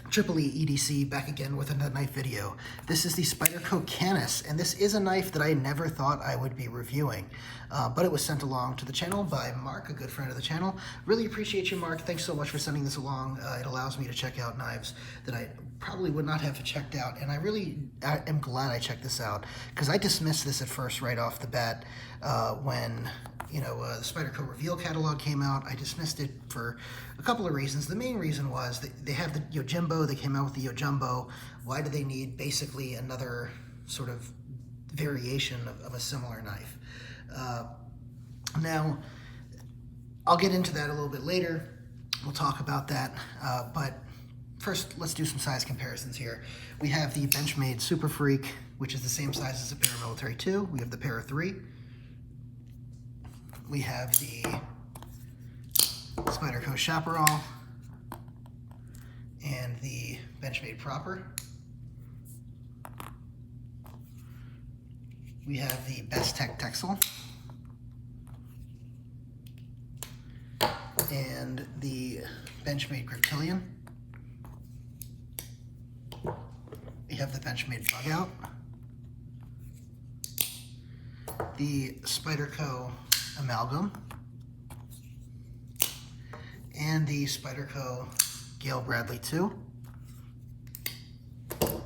Triple E EDC back again with another knife video. This is the Spyderco Canis, and this is a knife that I never thought I would be reviewing, but it was sent along to the channel by Mark, a good friend of the channel. Really appreciate you, Mark. Thanks so much for sending this along. It allows me to check out knives that I probably would not have checked out, and I am glad I checked this out, because I dismissed this at first right off the bat when the Spyderco Reveal catalog came out. I dismissed it for a couple of reasons. The main reason was that they have the Yojimbo, they came out with the Yojimbo. Why do they need basically another sort of variation of a similar knife? Now, I'll get into that a little bit later. We'll talk about that, but first, let's do some size comparisons here. We have the Benchmade Super Freak, which is the same size as the Paramilitary 2. We have the Para 3. We have the Spyderco Chapparal and the Benchmade Proper. We have the Bestech Texel and the Benchmade Griptilian. We have the Benchmade Bugout, the Spyderco Amalgam, and the Spyderco Gale Bradley 2, the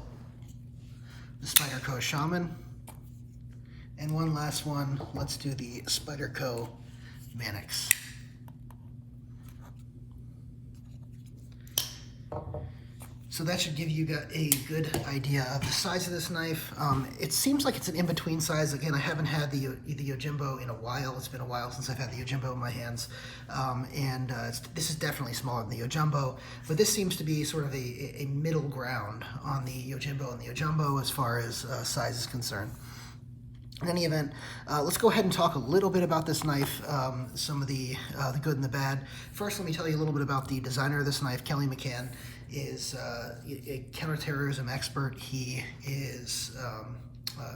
Spyderco Shaman, and one last one, let's do the Spyderco Manix. So that should give you a good idea of the size of this knife. It seems like it's an in-between size. Again, I haven't had the Yojimbo in a while. It's been a while since I've had the Yojimbo in my hands. This is definitely smaller than the Yojimbo, but this seems to be sort of a middle ground on the Yojimbo and the Yojimbo as far as size is concerned. In any event, let's go ahead and talk a little bit about this knife, some of the good and the bad. First, let me tell you a little bit about the designer of this knife. Kelly McCann is a counterterrorism expert. He is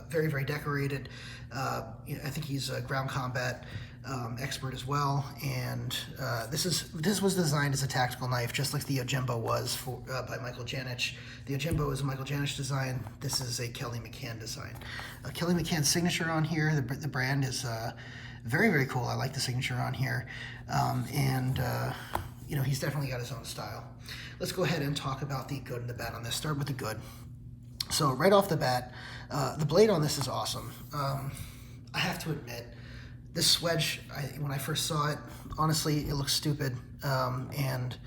very, very decorated. I think he's a ground combat expert as well. And this was designed as a tactical knife, just like the Yojimbo was by Michael Janich. The Yojimbo is a Michael Janich design. This is a Kelly McCann design. Kelly McCann's signature on here, the brand is very, very cool. I like the signature on here. He's definitely got his own style. Let's go ahead and talk about the good and the bad on this. Start with the good. So right off the bat, the blade on this is awesome. I have to admit, this swedge, when I first saw it, honestly, it looks stupid, and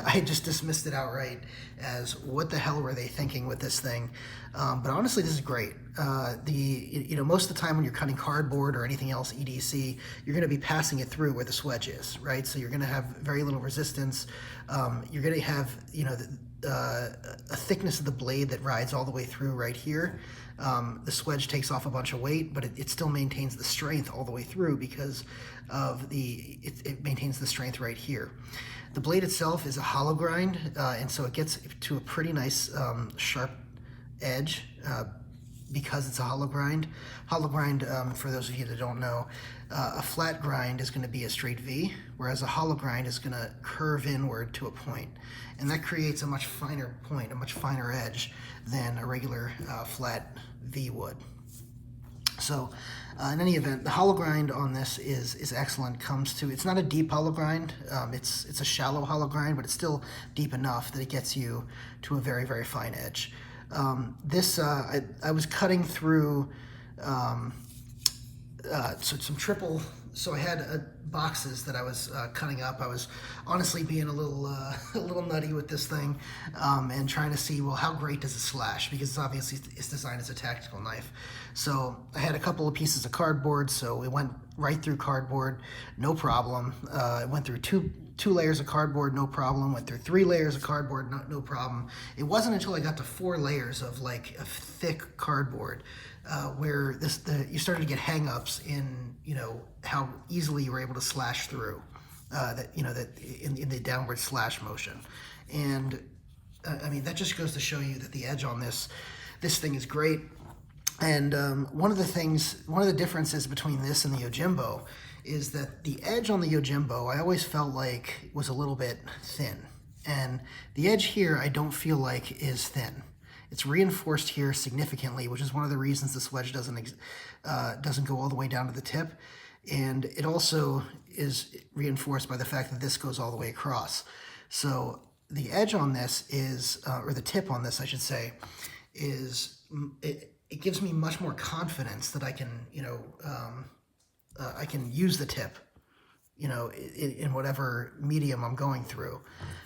I just dismissed it outright as what the hell were they thinking with this thing? But honestly, this is great. Most of the time when you're cutting cardboard or anything else EDC, you're going to be passing it through where the swedge is, right? So you're going to have very little resistance. You're going to have a thickness of the blade that rides all the way through right here. The swedge takes off a bunch of weight, but it still maintains the strength all the way through because of it maintains the strength right here. The blade itself is a hollow grind, and so it gets to a pretty nice sharp edge because it's a hollow grind. Hollow grind, for those of you that don't know, a flat grind is going to be a straight V, whereas a hollow grind is going to curve inward to a point. And that creates a much finer point, a much finer edge than a regular flat V would. So in any event, the hollow grind on this is excellent. It's not a deep hollow grind. It's a shallow hollow grind, but it's still deep enough that it gets you to a very, very fine edge. I was cutting through some triple. So I had boxes that I was cutting up. I was honestly being a little nutty with this thing, and trying to see, well, how great does it slash? Because obviously it's designed as a tactical knife. So I had a couple of pieces of cardboard, so it went right through cardboard, no problem. It went through two layers of cardboard, no problem. Went through 3 layers of cardboard, no problem. It wasn't until I got to 4 layers of like a thick cardboard where you started to get hang-ups in how easily you were able to slash through in the downward slash motion. And I mean, that just goes to show you that the edge on this thing is great. And one of the differences between this and the Yojimbo is that the edge on the Yojimbo, I always felt like was a little bit thin. And the edge here I don't feel like is thin. It's reinforced here significantly, which is one of the reasons this wedge doesn't go all the way down to the tip. And it also is reinforced by the fact that this goes all the way across. So the edge on this is, or the tip on this, I should say, is, it gives me much more confidence that I can, I can use the tip, in whatever medium I'm going through.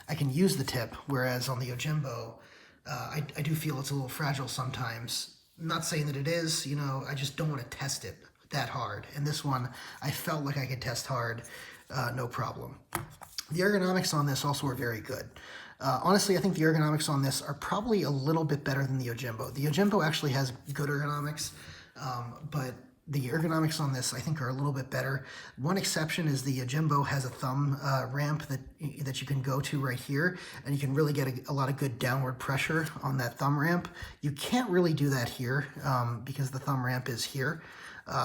I can use the tip, whereas on the Yojimbo, I do feel it's a little fragile sometimes. I'm not saying that it is, I just don't want to test it that hard. And this one, I felt like I could test hard, no problem. The ergonomics on this also are very good. Honestly, I think the ergonomics on this are probably a little bit better than the Yojimbo. The Yojimbo actually has good ergonomics, but the ergonomics on this, I think, are a little bit better. One exception is the Yojimbo has a thumb ramp that you can go to right here, and you can really get a lot of good downward pressure on that thumb ramp. You can't really do that here because the thumb ramp is here.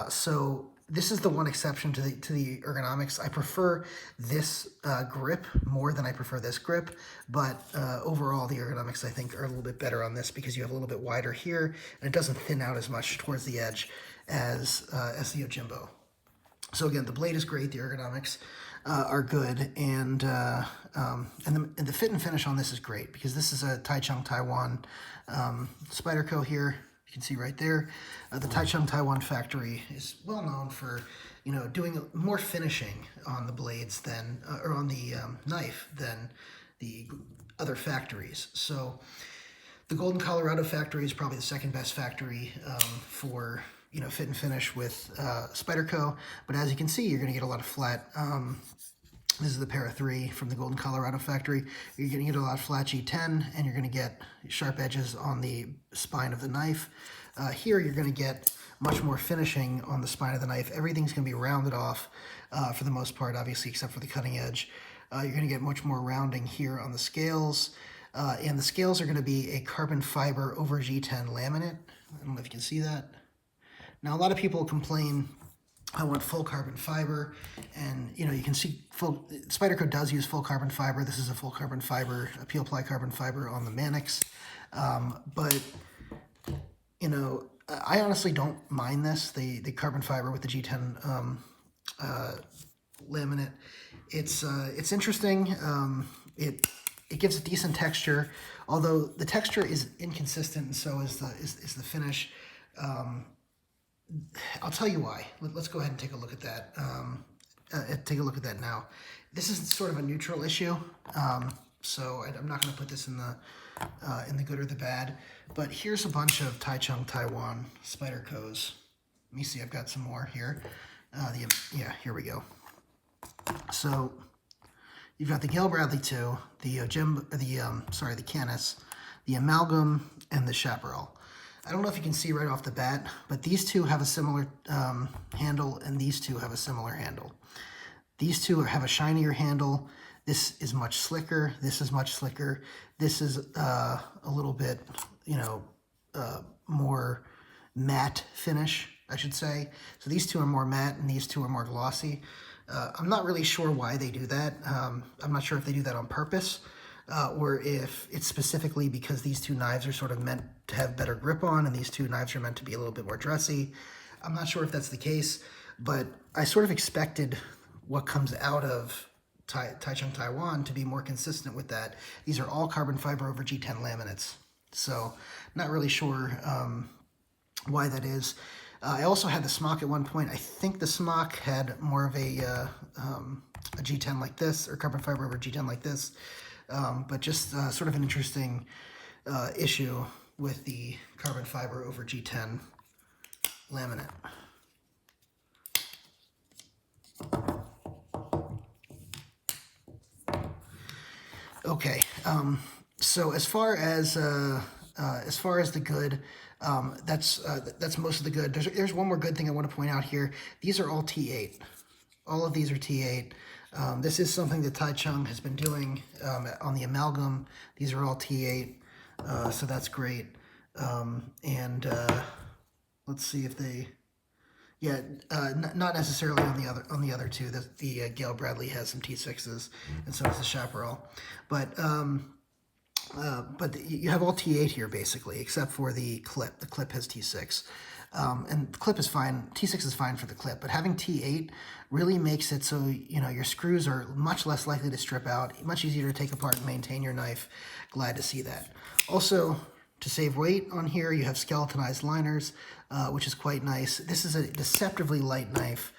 So this is the one exception to the ergonomics. I prefer this grip more than I prefer this grip, but overall the ergonomics I think are a little bit better on this because you have a little bit wider here, and it doesn't thin out as much towards the edge as the Yojimbo. So again, the blade is great, the ergonomics are good, and the fit and finish on this is great because this is a Taichung Taiwan Spyderco here. You can see right there, the Taichung Taiwan factory is well known for, doing more finishing on the blades than, or on the knife than the other factories. So the Golden, Colorado factory is probably the second best factory for, fit and finish with Spyderco. But as you can see, you're going to get a lot of flat. This is the Para 3 from the Golden, Colorado factory. You're going to get a lot of flat G10, and you're going to get sharp edges on the spine of the knife. Here, you're going to get much more finishing on the spine of the knife. Everything's going to be rounded off for the most part, obviously, except for the cutting edge. You're going to get much more rounding here on the scales. And the scales are going to be a carbon fiber over G10 laminate. I don't know if you can see that. Now, a lot of people complain, I want full carbon fiber, and you can see Spyderco does use full carbon fiber. This is a full carbon fiber, a peel ply carbon fiber on the Manix, but I honestly don't mind this, the carbon fiber with the G10 laminate. It's interesting. It gives a decent texture, although the texture is inconsistent, and so is the finish. I'll tell you why. Let's go ahead and take a look at that. Take a look at that now. This is sort of a neutral issue, so I'm not going to put this in the good or the bad. But here's a bunch of Taichung Taiwan Spydercos. Let me see. I've got some more here. Yeah, here we go. So you've got the Gale Bradley 2, the Canis, the Amalgam, and the Chapparal. I don't know if you can see right off the bat, but these two have a similar handle, and these two have a similar handle. These two have a shinier handle. This is much slicker. This is much slicker. This is a little bit, more matte finish, I should say. So these two are more matte, and these two are more glossy. I'm not really sure why they do that. I'm not sure if they do that on purpose, or if it's specifically because these two knives are sort of meant to have better grip on, and these two knives are meant to be a little bit more dressy. I'm not sure if that's the case, but I sort of expected what comes out of Taichung Taiwan to be more consistent with that. These are all carbon fiber over G10 laminates, so not really sure why that is. I also had the smock at one point. I think the smock had more of a G10 like this, or carbon fiber over G10 like this, but just sort of an interesting issue with the carbon fiber over G10 laminate. Okay, so as far as the good, that's most of the good. There's one more good thing I want to point out here. These are all T8. All of these are T8. This is something that Taichung has been doing on the Amalgam. These are all T8, so that's great. Let's see if they... Yeah, not necessarily on the other two. The Gail Bradley has some T6s, and so does the Chapparal, but you have all T8 here basically, except for the clip. The clip has T6, and the clip is fine. T6 is fine for the clip, but having T8 really makes it so your screws are much less likely to strip out, much easier to take apart and maintain your knife. Glad to see that. Also, to save weight on here, you have skeletonized liners, which is quite nice. This is a deceptively light knife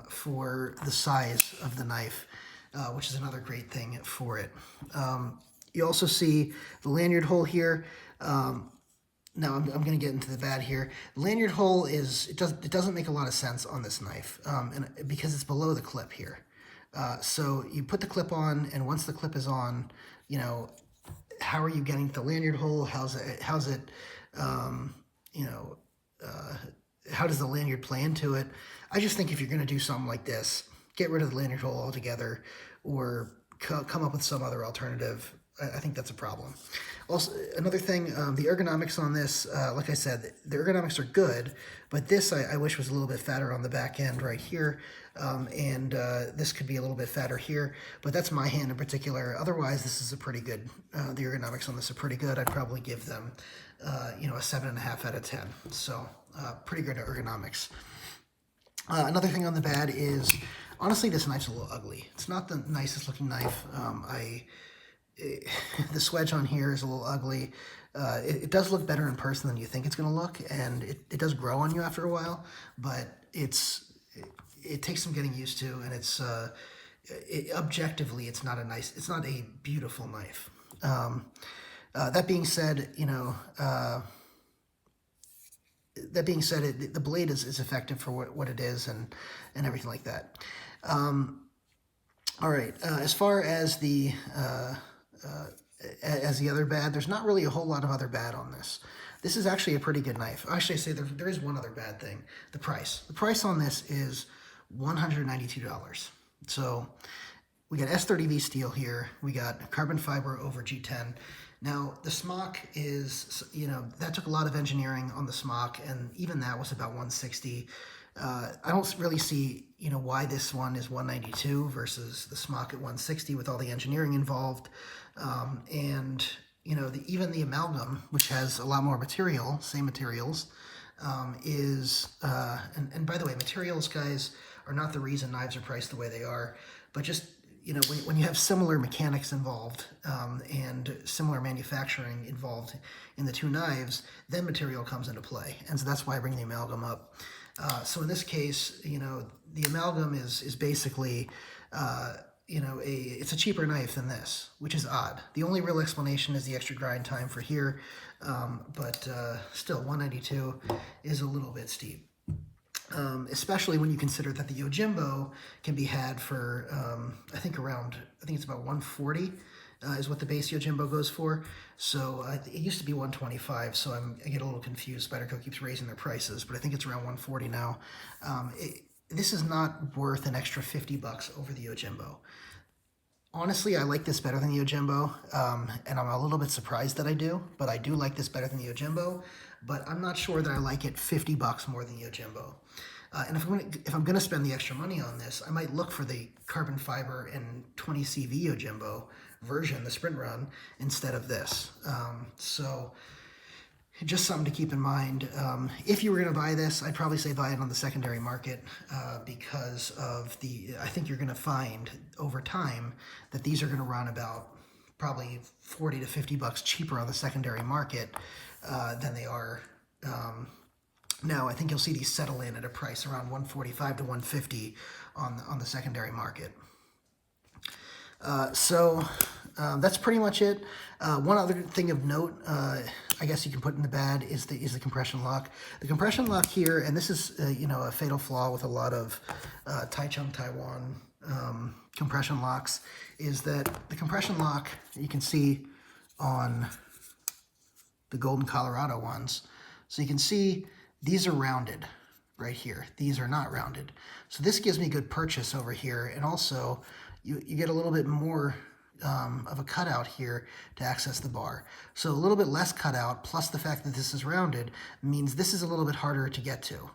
for the size of the knife, which is another great thing for it. You also see the lanyard hole here. Now I'm going to get into the bad here. The lanyard hole it doesn't make a lot of sense on this knife, because it's below the clip here. So you put the clip on, and once the clip is on, how are you getting the lanyard hole? How does the lanyard play into it? I just think if you're going to do something like this, get rid of the lanyard hole altogether, or come up with some other alternative. I think that's a problem. Also, another thing, the ergonomics on this, like I said, the ergonomics are good, but this I wish was a little bit fatter on the back end right here, and this could be a little bit fatter here, but that's my hand in particular. Otherwise, this is a pretty good, the ergonomics on this are pretty good. I'd probably give them, a 7.5 out of 10, so pretty good ergonomics. Another thing on the bad is, honestly, this knife's a little ugly. It's not the nicest looking knife. The swedge on here is a little ugly. It does look better in person than you think it's going to look, and it does grow on you after a while, but it takes some getting used to, and objectively, it's not a beautiful knife. That being said, the blade is effective for what it is, and everything like that. All right, as far as the other bad, there's not really a whole lot of other bad on this. This is actually a pretty good knife. Actually, I say there is one other bad thing: the price. The price on this is $192. So we got S30V steel here. We got carbon fiber over G10. Now the smock is, that took a lot of engineering on the smock, and even that was about $160. I don't really see, why this one is $192 versus the smock at $160 with all the engineering involved. And, even the amalgam, which has a lot more material, same materials, and by the way, materials, guys, are not the reason knives are priced the way they are, but just, when you have similar mechanics involved, and similar manufacturing involved in the two knives, then material comes into play. And so that's why I bring the amalgam up. So in this case, the amalgam is basically, it's a cheaper knife than this, which is odd. The only real explanation is the extra grind time for here, but still, $192 is a little bit steep. Especially when you consider that the Yojimbo can be had for, I think it's about $140 is what the base Yojimbo goes for. So it used to be $125, so I get a little confused. Spyderco keeps raising their prices, but I think it's around $140 now. This is not worth an extra $50 over the Yojimbo. Honestly, I like this better than the Yojimbo, and I'm a little bit surprised that I do, but I do like this better than the Yojimbo, but I'm not sure that I like it $50 more than the Yojimbo. And if I'm going to spend the extra money on this, I might look for the carbon fiber and 20 CV Yojimbo version, the sprint run, instead of this. So just something to keep in mind. If you were going to buy this, I'd probably say buy it on the secondary market, because of I think you're going to find over time that these are going to run about probably $40 to $50 cheaper on the secondary market than they are now. I think you'll see these settle in at a price around $145 to $150 on the secondary market. So that's pretty much it. One other thing of note, I guess you can put in the bad, is the compression lock. The compression lock here, and this is a fatal flaw with a lot of Taichung Taiwan compression locks, is that the compression lock, you can see on the Golden Colorado ones, so you can see these are rounded right here. These are not rounded. So this gives me good purchase over here, and also you get a little bit more of a cutout here to access the bar. So a little bit less cutout, plus the fact that this is rounded, means this is a little bit harder to get to.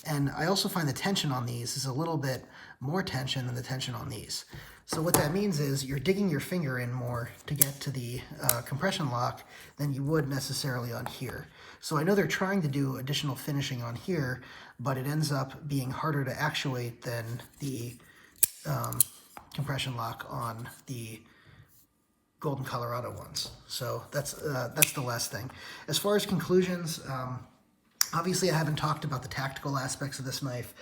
And I also find the tension on these is a little bit more tension than the tension on these. So what that means is you're digging your finger in more to get to the compression lock than you would necessarily on here. So I know they're trying to do additional finishing on here, but it ends up being harder to actuate than the compression lock on the Golden Colorado ones. So that's the last thing. As far as conclusions, obviously I haven't talked about the tactical aspects of this knife.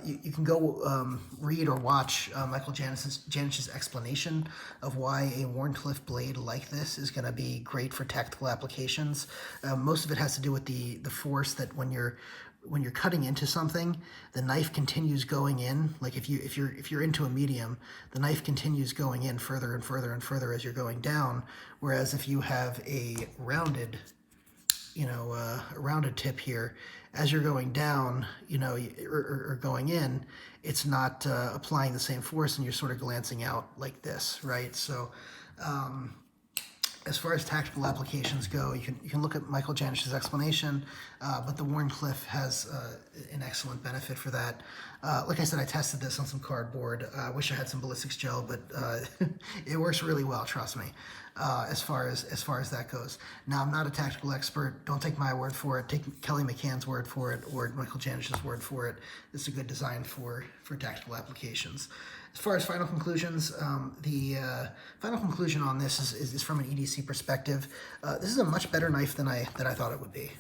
You can go read or watch Michael Janish's explanation of why a Wharncliffe blade like this is going to be great for tactical applications. Most of it has to do with the force that when you're cutting into something, the knife continues going in. Like if you're into a medium, the knife continues going in further and further and further as you're going down. Whereas if you have a rounded, a rounded tip here, as you're going down, or going in, it's not applying the same force, and you're sort of glancing out like this, right? So as far as tactical applications go, you can look at Michael Janish's explanation, but the Wharncliffe has an excellent benefit for that. Like I said, I tested this on some cardboard. I wish I had some ballistics gel, but it works really well, trust me, as far as that goes. Now, I'm not a tactical expert. Don't take my word for it. Take Kelly McCann's word for it, or Michael Janish's word for it. It's a good design for tactical applications. As far as final conclusions, the final conclusion on this is from an EDC perspective. This is a much better knife than I thought it would be.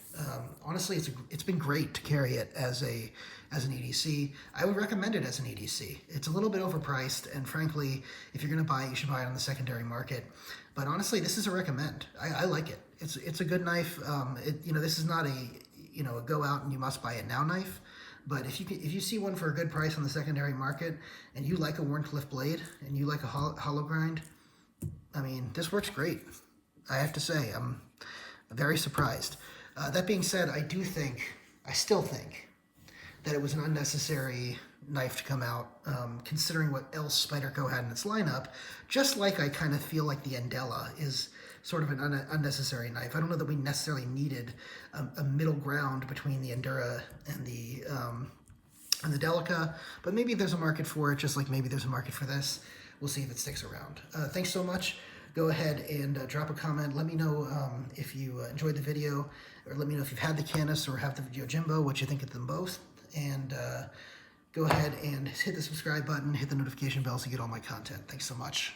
Honestly, it's been great to carry it as an EDC. I would recommend it as an EDC. It's a little bit overpriced, and frankly, if you're going to buy it, you should buy it on the secondary market. But honestly, this is a recommend. I like it. It's a good knife. This is not a go out and you must buy it now knife. But if you see one for a good price on the secondary market, and you like a Wharncliffe blade, and you like a hollow grind, I mean, this works great. I have to say, I'm very surprised. That being said, I still think that it was an unnecessary knife to come out, considering what else Spyderco had in its lineup, just like I kind of feel like the Endella is sort of an unnecessary knife. I don't know that we necessarily needed a middle ground between the Endura and the Delica, but maybe there's a market for it, just like maybe there's a market for this. We'll see if it sticks around. Thanks so much. Go ahead and drop a comment. Let me know if you enjoyed the video, or let me know if you've had the Canis or have the Yojimbo, what you think of them both. And go ahead and hit the subscribe button, hit the notification bell so you get all my content. Thanks so much.